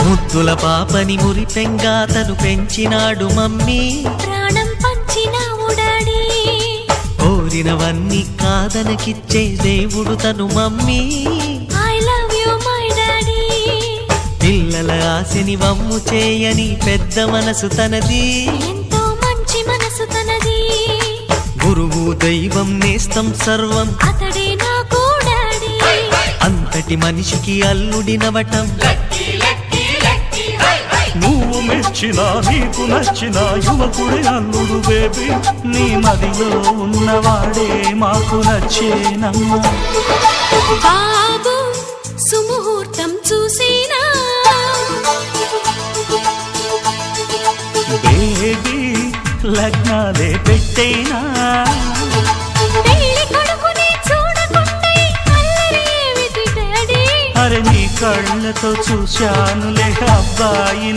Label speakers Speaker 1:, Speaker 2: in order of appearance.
Speaker 1: ముద్దుల పాపని మురిపెంగా తను పెంచినాడు మమ్మీ,
Speaker 2: ప్రాణం పంచినావు డాడీ.
Speaker 1: కోరినవన్నీ కాదనకిచ్చే దేవుడు తను mummy,
Speaker 2: I love you my daddy.
Speaker 1: పిల్లల ఆశని వమ్ము చేయని పెద్ద మనసు తనది,
Speaker 2: ఎంతో మంచి మనసు తనది.
Speaker 1: గురువు దైవం నేస్తం సర్వం
Speaker 2: అతడే నాకు డాడీ.
Speaker 1: అంతటి మనిషికి అల్లుడినవటం,
Speaker 3: నువ్వు మెచ్చిన నీకు నచ్చిన యువకుడే అల్లుడు బేబీ, నీ మదిలో ఉన్నవాడే మాకు నచ్చేనమ్మా.
Speaker 2: బాబు సుముహూర్తం చూసినా,
Speaker 3: బేబీ లగ్నాలే పెట్టేనా,
Speaker 2: పెళ్లి కొడుకుని చూడకుంటే అల్లరి ఏమిటి డాడీ.
Speaker 3: అరే నీ కళ్ళతో చూశానులే అబ్బాయిని.